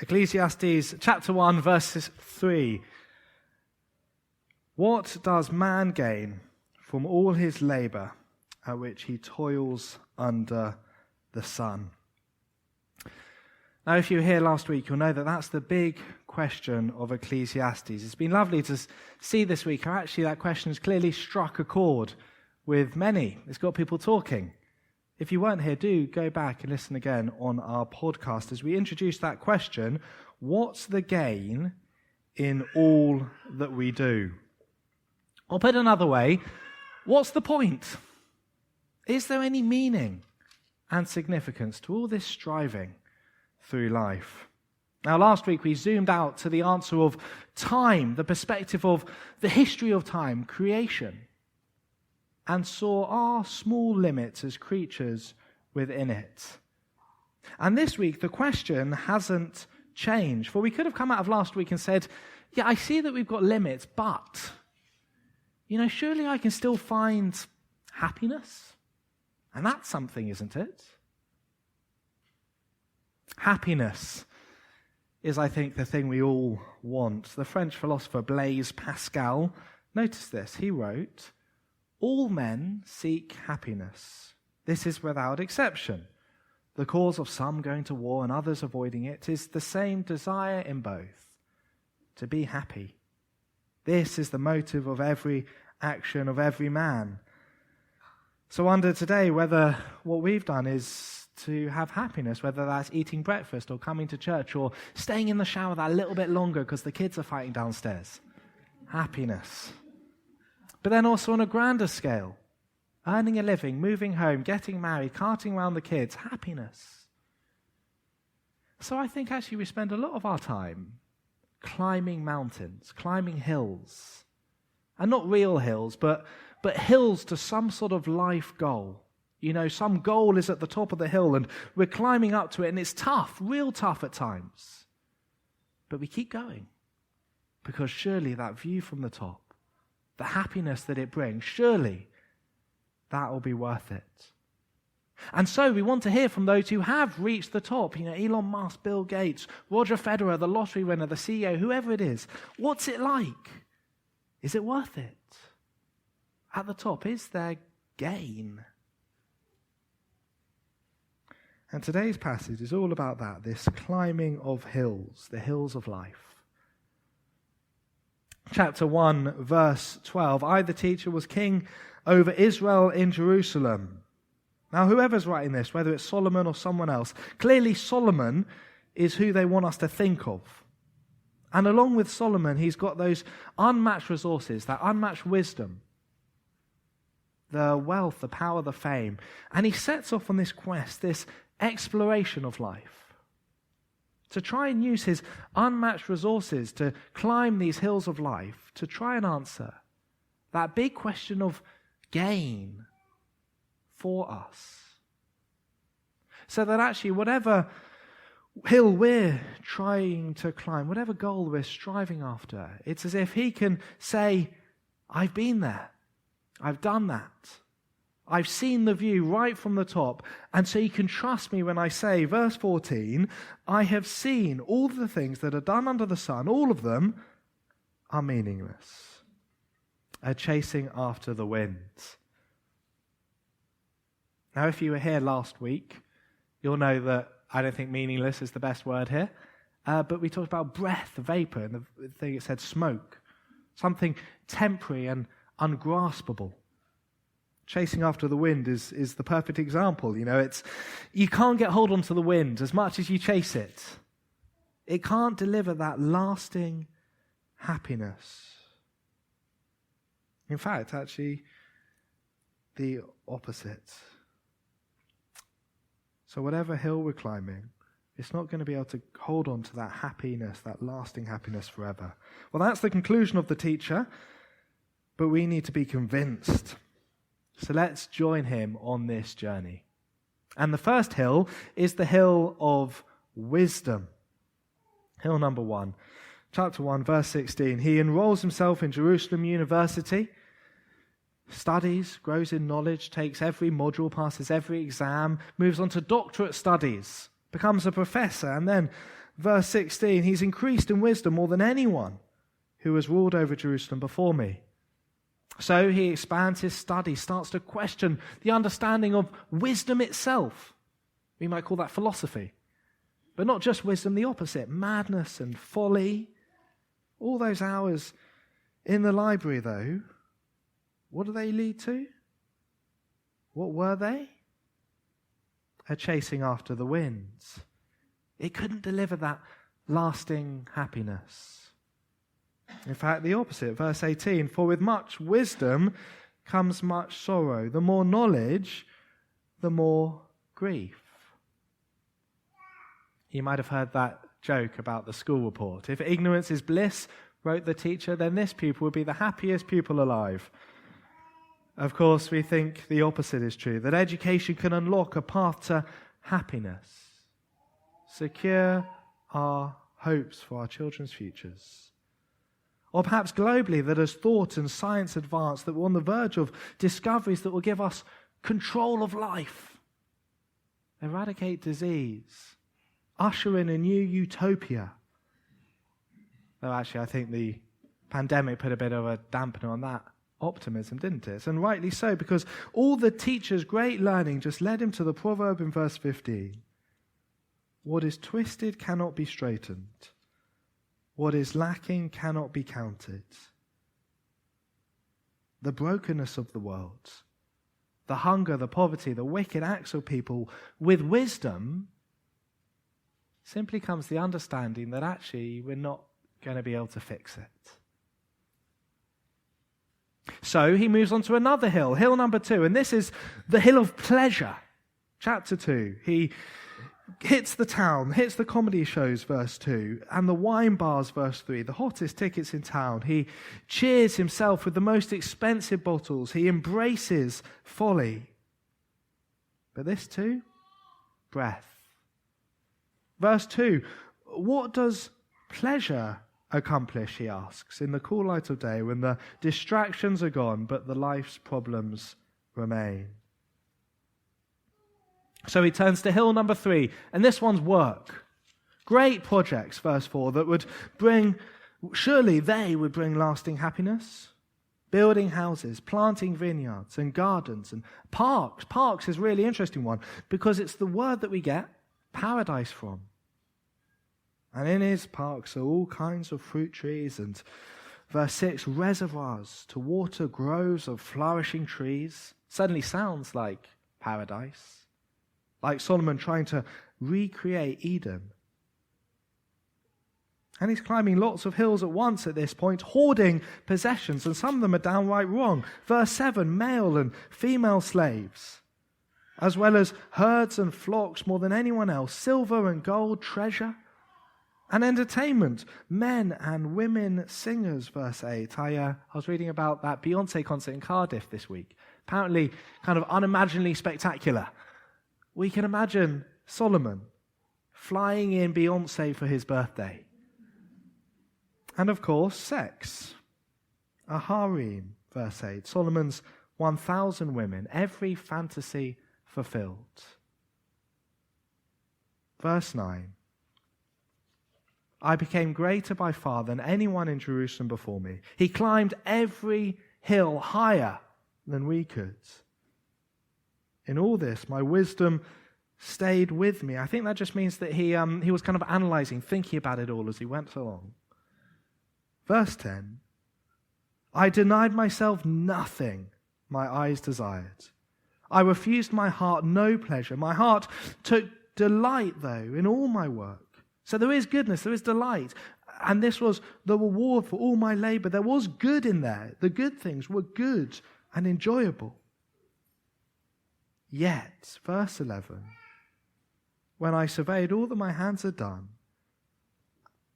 Ecclesiastes chapter 1, verses 3. What does man gain from all his labor at which he toils under the sun? Now, if you were here last week, you'll know that that's the big question of Ecclesiastes. It's been lovely to see this week how actually that question has clearly struck a chord with many. It's got people talking. If you weren't here, do go back and listen again on our podcast as we introduce that question: what's the gain in all that we do? Or put another way, what's the point? Is there any meaning and significance to all this striving through life? Now, last week we zoomed out to the answer of time, the perspective of the history of time, creation, and saw our small limits as creatures within it. And this week the question hasn't changed, for we could have come out of last week and said, yeah, I see that we've got limits, but, surely I can still find happiness. And that's something, isn't it? Happiness is, I think, the thing we all want. The French philosopher Blaise Pascal, notice this, he wrote, "All men seek happiness. This is without exception. The cause of some going to war and others avoiding it is the same desire in both, to be happy. This is the motive of every action of every man." So I wonder today whether what we've done is to have happiness, whether that's eating breakfast or coming to church or staying in the shower that little bit longer because the kids are fighting downstairs. Happiness. But then also on a grander scale, earning a living, moving home, getting married, carting around the kids, happiness. So I think actually we spend a lot of our time climbing mountains, climbing hills. And not real hills, but hills to some sort of life goal. Some goal is at the top of the hill and we're climbing up to it and it's tough, real tough at times. But we keep going because surely that view from the top, the happiness that it brings, surely that will be worth it. And so we want to hear from those who have reached the top, Elon Musk, Bill Gates, Roger Federer, the lottery winner, the CEO, whoever it is. What's it like? Is it worth it? At the top, is there gain? And today's passage is all about that, this climbing of hills, the hills of life. Chapter 1, verse 12, "I, the teacher, was king over Israel in Jerusalem." Now, whoever's writing this, whether it's Solomon or someone else, clearly Solomon is who they want us to think of. And along with Solomon, he's got those unmatched resources, that unmatched wisdom, the wealth, the power, the fame. And he sets off on this quest, this exploration of life, to try and use his unmatched resources to climb these hills of life, to try and answer that big question of gain for us. So that actually whatever hill we're trying to climb, whatever goal we're striving after, it's as if he can say, I've been there, I've done that, I've seen the view right from the top, and so you can trust me when I say, verse 14, I have seen all the things that are done under the sun, all of them are meaningless, are chasing after the winds. Now, if you were here last week, you'll know that I don't think meaningless is the best word here, but we talked about breath, vapor, and the thing it said smoke, something temporary and ungraspable. Chasing after the wind is the perfect example. You can't get hold onto the wind as much as you chase it. It can't deliver that lasting happiness. In fact, actually, the opposite. So whatever hill we're climbing, it's not going to be able to hold on to that happiness, that lasting happiness forever. Well, that's the conclusion of the teacher, but we need to be convinced. So let's join him on this journey. And the first hill is the hill of wisdom. Hill number 1. Chapter 1, verse 16. He enrolls himself in Jerusalem University, studies, grows in knowledge, takes every module, passes every exam, moves on to doctorate studies, becomes a professor, and then Verse 16, he's increased in wisdom more than anyone who has ruled over Jerusalem before me. So he expands his study, starts to question the understanding of wisdom itself. We might call that philosophy. But not just wisdom, the opposite, madness and folly. All those hours in the library, though, what do they lead to? What were they? A chasing after the winds. It couldn't deliver that lasting happiness. In fact, the opposite, verse 18, for with much wisdom comes much sorrow. The more knowledge, the more grief. You might have heard that joke about the school report. If ignorance is bliss, wrote the teacher, then this pupil would be the happiest pupil alive. Of course, we think the opposite is true, that education can unlock a path to happiness, secure our hopes for our children's futures. Or perhaps globally, that as thought and science advance, that we're on the verge of discoveries that will give us control of life, eradicate disease, usher in a new utopia. Though actually, I think the pandemic put a bit of a dampener on that optimism, didn't it? And rightly so, because all the teacher's great learning just led him to the proverb in verse 15. What is twisted cannot be straightened. What is lacking cannot be counted. The brokenness of the world, the hunger, the poverty, the wicked acts of people, with wisdom simply comes the understanding that actually we're not going to be able to fix it. So he moves on to another hill, hill number 2, and this is the hill of pleasure. Chapter 2, he hits the town, hits the comedy shows, verse 2, and the wine bars, verse 3, the hottest tickets in town. He cheers himself with the most expensive bottles. He embraces folly. But this too, breath. Verse 2, what does pleasure accomplish, he asks, in the cool light of day when the distractions are gone but the life's problems remain? So he turns to hill number 3, and this one's work. Great projects, verse 4, that would bring, surely they would bring lasting happiness. Building houses, planting vineyards and gardens and parks. Parks is a really interesting one because it's the word that we get paradise from. And in his parks are all kinds of fruit trees and, verse 6, reservoirs to water groves of flourishing trees. Suddenly sounds like paradise. Like Solomon trying to recreate Eden. And he's climbing lots of hills at once at this point, hoarding possessions, and some of them are downright wrong. Verse 7, male and female slaves, as well as herds and flocks more than anyone else, silver and gold, treasure, and entertainment, men and women singers, verse 8. I was reading about that Beyonce concert in Cardiff this week. Apparently kind of unimaginably spectacular. We can imagine Solomon flying in Beyonce for his birthday. And of course, sex. A harem, verse 8. Solomon's 1,000 women, every fantasy fulfilled. Verse 9. I became greater by far than anyone in Jerusalem before me. He climbed every hill higher than we could. In all this, my wisdom stayed with me. I think that just means that he was kind of analyzing, thinking about it all as he went along. Verse 10, I denied myself nothing my eyes desired. I refused my heart no pleasure. My heart took delight, though, in all my work. So there is goodness, there is delight. And this was the reward for all my labor. There was good in there. The good things were good and enjoyable. Yet, verse 11, when I surveyed all that my hands had done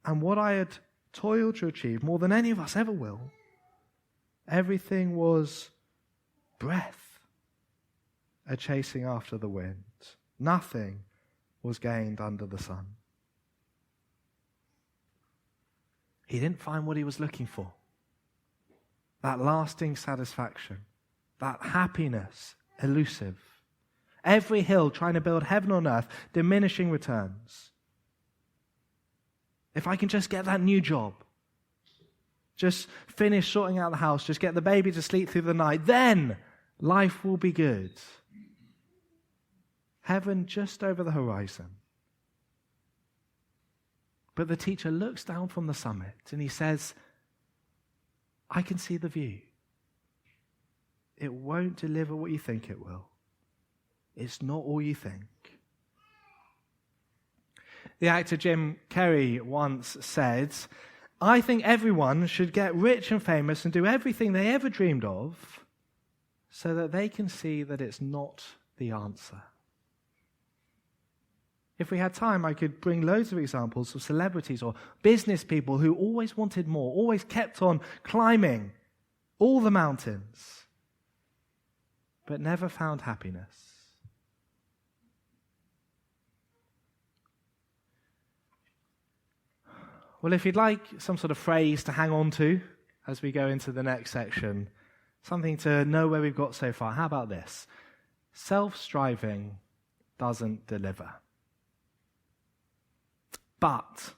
and what I had toiled to achieve more than any of us ever will, everything was breath, a chasing after the wind. Nothing was gained under the sun. He didn't find what he was looking for. That lasting satisfaction, that happiness, elusive. Every hill trying to build heaven on earth, diminishing returns. If I can just get that new job, just finish sorting out the house, just get the baby to sleep through the night, then life will be good. Heaven just over the horizon. But the teacher looks down from the summit and he says, I can see the view. It won't deliver what you think it will. It's not all you think. The actor Jim Carrey once said, I think everyone should get rich and famous and do everything they ever dreamed of so that they can see that it's not the answer. If we had time, I could bring loads of examples of celebrities or business people who always wanted more, always kept on climbing all the mountains, but never found happiness. Well, if you'd like some sort of phrase to hang on to as we go into the next section, something to know where we've got so far, how about this? Self-striving doesn't deliver. But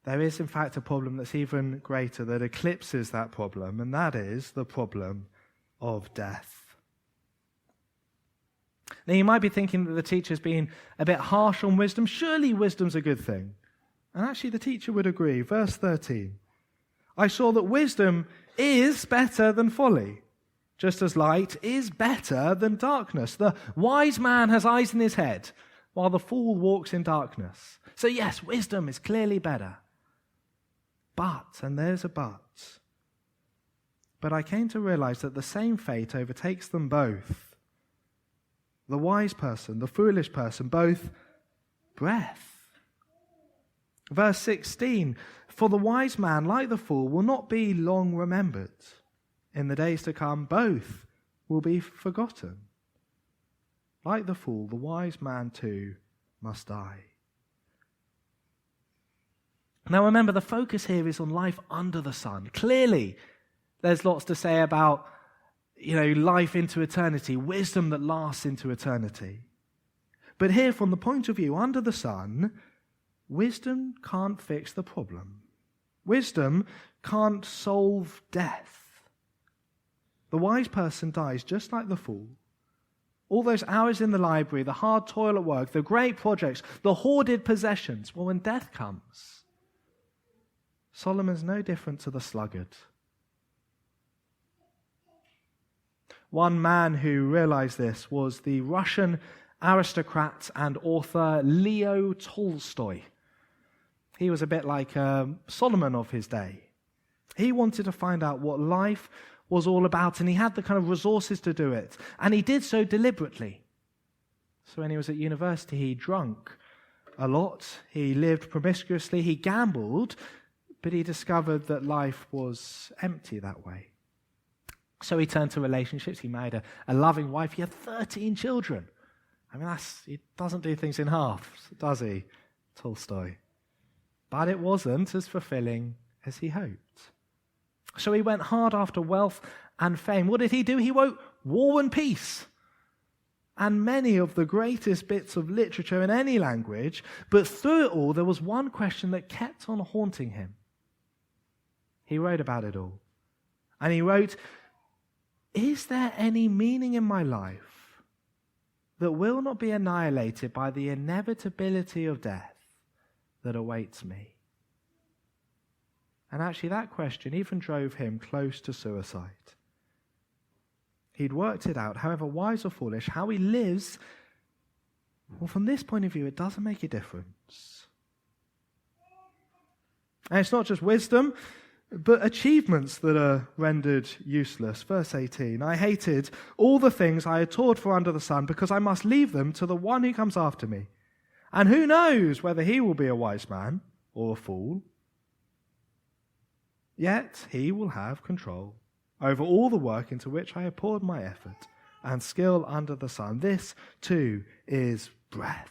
there is, in fact, a problem that's even greater that eclipses that problem, and that is the problem of death. Now, you might be thinking that the teacher's been a bit harsh on wisdom. Surely wisdom's a good thing. And actually, the teacher would agree. Verse 13. I saw that wisdom is better than folly, just as light is better than darkness. The wise man has eyes in his head, while the fool walks in darkness. So yes, wisdom is clearly better. But, and there's a but I came to realize that the same fate overtakes them both. The wise person, the foolish person, both breath. Verse 16, for the wise man, like the fool, will not be long remembered. In the days to come, both will be forgotten. Like the fool, the wise man too must die. Now remember, the focus here is on life under the sun. Clearly, there's lots to say about, life into eternity, wisdom that lasts into eternity. But here, from the point of view under the sun, wisdom can't fix the problem. Wisdom can't solve death. The wise person dies just like the fool. All those hours in the library, the hard toil at work, the great projects, the hoarded possessions. Well, when death comes, Solomon's no different to the sluggard. One man who realized this was the Russian aristocrat and author Leo Tolstoy. He was a bit like Solomon of his day. He wanted to find out what life was all about, and he had the kind of resources to do it. And he did so deliberately. So when he was at university, he drank a lot, he lived promiscuously, he gambled, but he discovered that life was empty that way. So he turned to relationships. He married a loving wife. He had 13 children. I mean, he doesn't do things in half, does he, Tolstoy? But it wasn't as fulfilling as he hoped. So he went hard after wealth and fame. What did he do? He wrote War and Peace and many of the greatest bits of literature in any language. But through it all, there was one question that kept on haunting him. He wrote about it all. And he wrote, is there any meaning in my life that will not be annihilated by the inevitability of death that awaits me? And actually that question even drove him close to suicide. He'd worked it out, however wise or foolish, how he lives, well, from this point of view, it doesn't make a difference. And it's not just wisdom, but achievements that are rendered useless. Verse 18, I hated all the things I had toiled for under the sun because I must leave them to the one who comes after me. And who knows whether he will be a wise man or a fool? Yet he will have control over all the work into which I have poured my effort and skill under the sun. This too is breath.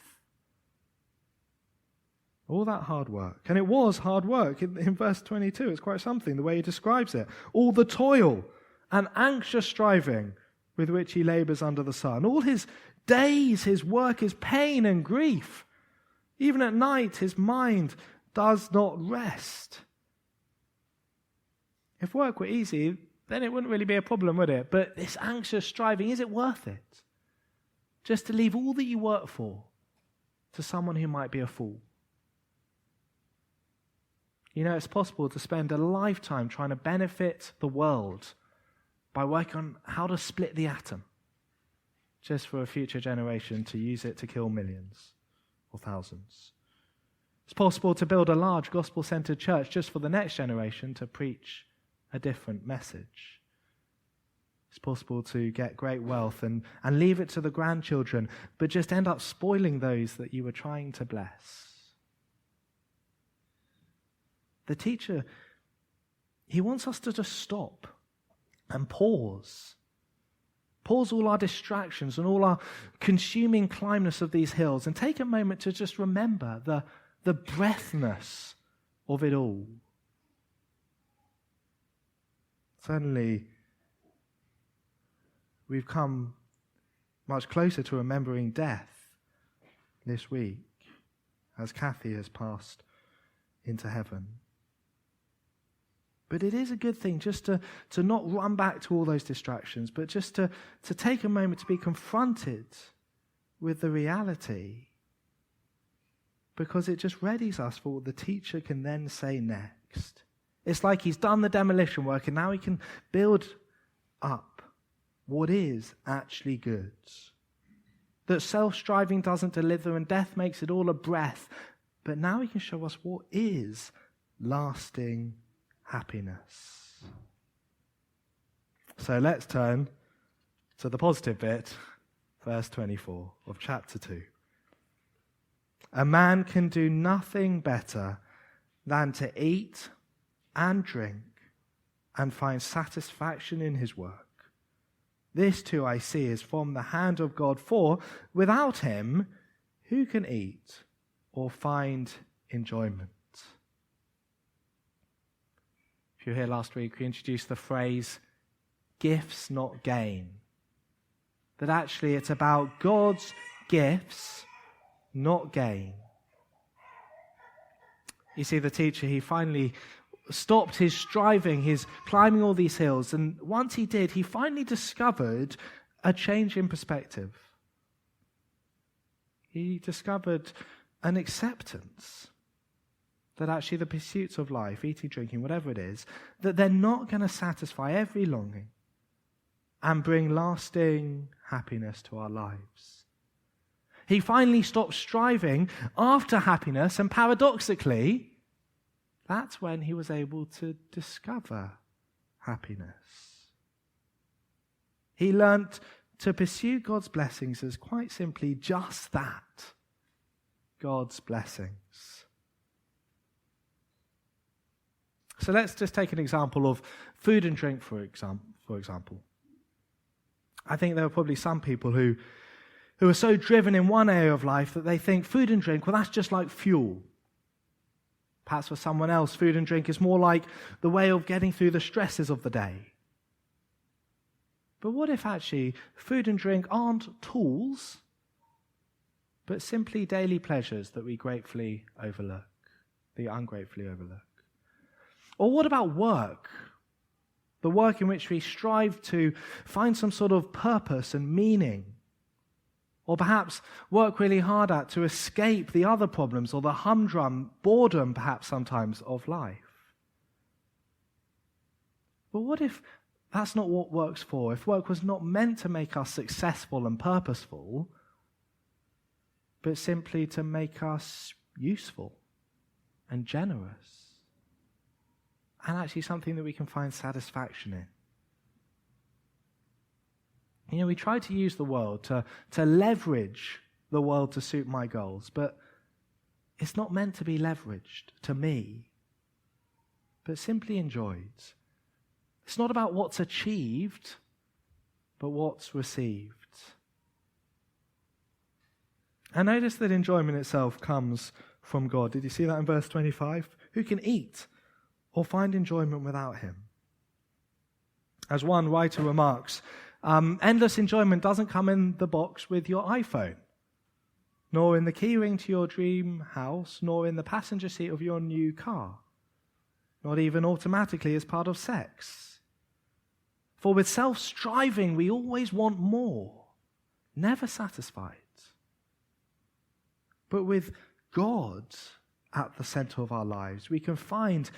All that hard work. And it was hard work. In verse 22, it's quite something, the way he describes it. All the toil and anxious striving with which he labors under the sun. All his days, his work is pain and grief. Even at night, his mind does not rest. If work were easy, then it wouldn't really be a problem, would it? But this anxious striving, is it worth it? Just to leave all that you work for to someone who might be a fool. You know, it's possible to spend a lifetime trying to benefit the world by working on how to split the atom, just for a future generation to use it to kill millions or thousands. It's possible to build a large gospel-centered church just for the next generation to preach a different message. It's possible to get great wealth and leave it to the grandchildren, but just end up spoiling those that you were trying to bless. The teacher, he wants us to just stop and pause. Pause all our distractions and all our consuming climbness of these hills and take a moment to just remember the breadthness of it all. Suddenly, we've come much closer to remembering death this week as Kathy has passed into heaven. But it is a good thing just to not run back to all those distractions, but just to take a moment to be confronted with the reality, because it just readies us for what the teacher can then say next. It's like he's done the demolition work and now he can build up what is actually good. That self-striving doesn't deliver and death makes it all a breath, but now he can show us what is lasting happiness. So let's turn to the positive bit, verse 24 of chapter 2. A man can do nothing better than to eat and drink and find satisfaction in his work. This too I see is from the hand of God, for without him, who can eat or find enjoyment? If you were here last week, we introduced the phrase, gifts not gain. That actually it's about God's gifts, not gain. You see, the teacher, he finally stopped his striving, his climbing all these hills, and once he did, he finally discovered a change in perspective. He discovered an acceptance that actually the pursuits of life, eating, drinking, whatever it is, that they're not going to satisfy every longing and bring lasting happiness to our lives. He finally stopped striving after happiness, and paradoxically, that's when he was able to discover happiness. He learnt to pursue God's blessings as quite simply just that, God's blessings. So let's just take an example of food and drink, for example. I think there are probably some people who are so driven in one area of life that they think food and drink, well, that's just like fuel. Perhaps for someone else, food and drink is more like the way of getting through the stresses of the day. But what if actually food and drink aren't tools, but simply daily pleasures that we ungratefully overlook? Or what about work? The work in which we strive to find some sort of purpose and meaning. Or perhaps work really hard at to escape the other problems or the humdrum boredom perhaps sometimes of life. But what if that's not what work's for? If work was not meant to make us successful and purposeful, but simply to make us useful and generous? And actually something that we can find satisfaction in. You know, we try to use the world to leverage the world to suit my goals, but it's not meant to be leveraged to me, but simply enjoyed. It's not about what's achieved, but what's received. And notice that enjoyment itself comes from God. Did you see that in verse 25? Who can eat or find enjoyment without him? As one writer remarks, endless enjoyment doesn't come in the box with your iPhone. nor in the key ring to your dream house, nor in the passenger seat of your new car, not even automatically as part of sex. For with self-striving, we always want more, never satisfied. But with God at the center of our lives, we can find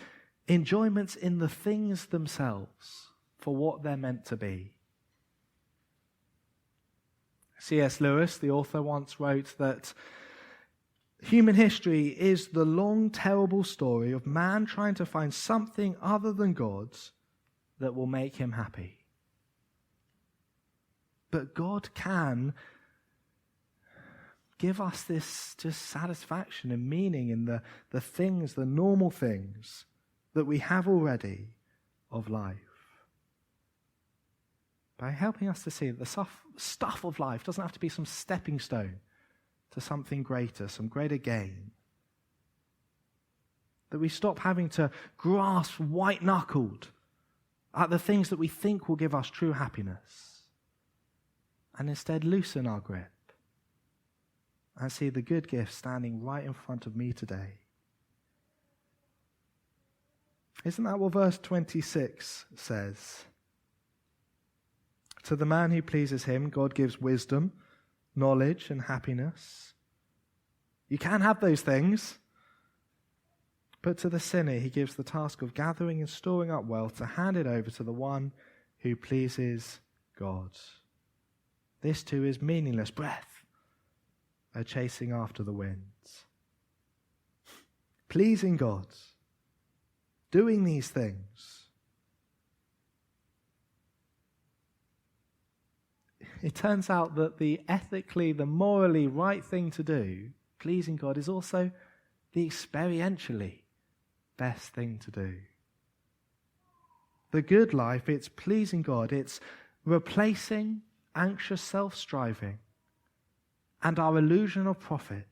enjoyments in the things themselves for what they're meant to be. C.S. Lewis, the author, once wrote that human history is the long, terrible story of man trying to find something other than God that will make him happy. But God can give us this just satisfaction and meaning in the things, the normal things that we have already of life. By helping us to see that the stuff of life doesn't have to be some stepping stone to something greater, some greater gain. That we stop having to grasp white-knuckled at the things that we think will give us true happiness, and instead loosen our grip and see the good gift standing right in front of me today. Isn't that what verse 26 says? To the man who pleases him, God gives wisdom, knowledge, and happiness. You can have those things, but to the sinner he gives the task of gathering and storing up wealth to hand it over to the one who pleases God. This too is meaningless breath, a chasing after the winds. Pleasing God, doing these things. It turns out that the ethically, the morally right thing to do, pleasing God, is also the experientially best thing to do. The good life, it's pleasing God. It's replacing anxious self-striving and our illusion of profit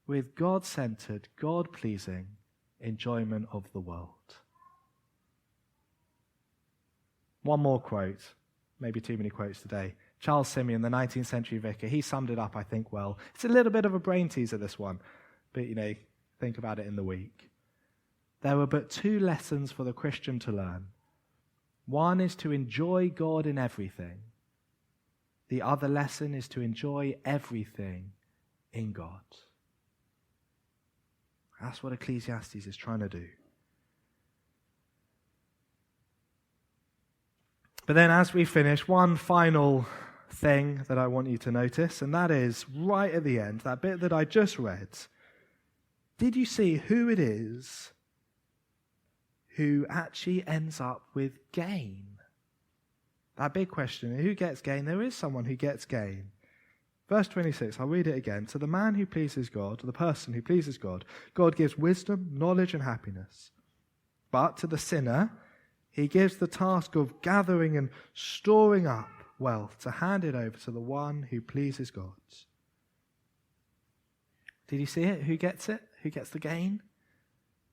with God-centered, God-pleasing enjoyment of the world. One more quote. Maybe too many quotes today. Charles Simeon, the 19th century vicar, he summed it up, I think, well. It's a little bit of a brain teaser, this one, but, think about it in the week. There are but two lessons for the Christian to learn. One is to enjoy God in everything. The other lesson is to enjoy everything in God. That's what Ecclesiastes is trying to do. But then as we finish, one final thing that I want you to notice, and that is right at the end, that bit that I just read. Did you see who it is who actually ends up with gain? That big question, who gets gain? There is someone who gets gain. Verse 26, I'll read it again. To the man who pleases God, to the person who pleases God, God gives wisdom, knowledge, and happiness. But to the sinner, he gives the task of gathering and storing up wealth to hand it over to the one who pleases God. Did you see it? Who gets it? Who gets the gain?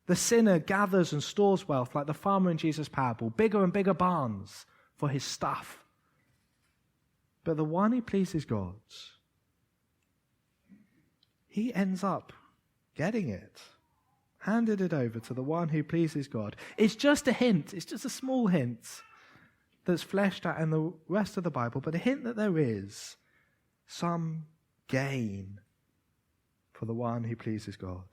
The sinner gathers and stores wealth like the farmer in Jesus' parable, bigger and bigger barns for his stuff. But the one who pleases God, he ends up getting it. Handed it over to the one who pleases God. It's just a hint. It's just a small hint that's fleshed out in the rest of the Bible, but a hint that there is some gain for the one who pleases God.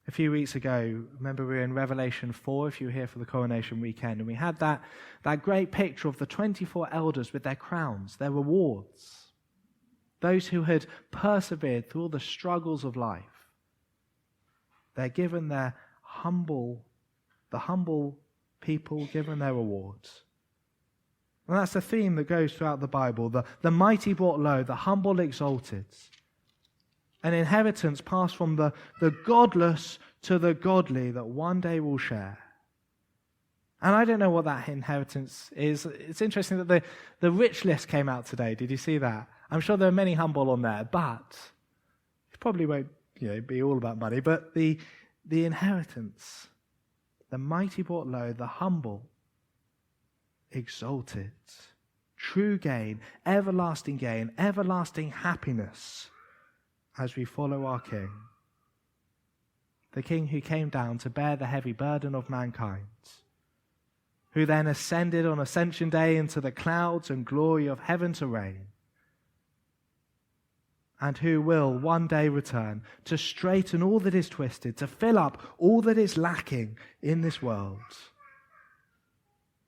A few weeks ago, remember we were in Revelation 4, if you were here for the coronation weekend, and we had that great picture of the 24 elders with their crowns, their rewards. Those who had persevered through all the struggles of life. They're given the humble people given their rewards. And that's a theme that goes throughout the Bible. The mighty brought low, the humble exalted. An inheritance passed from the godless to the godly that one day will share. And I don't know what that inheritance is. It's interesting that the rich list came out today. Did you see that? I'm sure there are many humble on there, but it probably won't be all about money. But the inheritance, the mighty brought low, the humble exalted, true gain, everlasting happiness as we follow our King. The King who came down to bear the heavy burden of mankind, who then ascended on Ascension Day into the clouds and glory of heaven to reign, and who will one day return to straighten all that is twisted, to fill up all that is lacking in this world,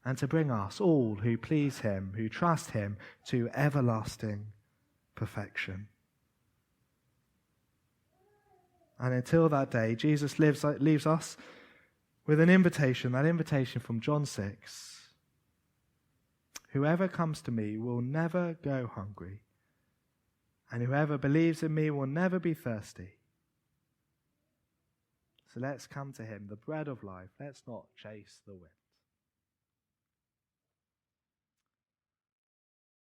and to bring us all who please him, who trust him, to everlasting perfection. And until that day, Jesus leaves us with an invitation, that invitation from John 6. Whoever comes to me will never go hungry, and whoever believes in me will never be thirsty. So let's come to him, the bread of life. Let's not chase the wind.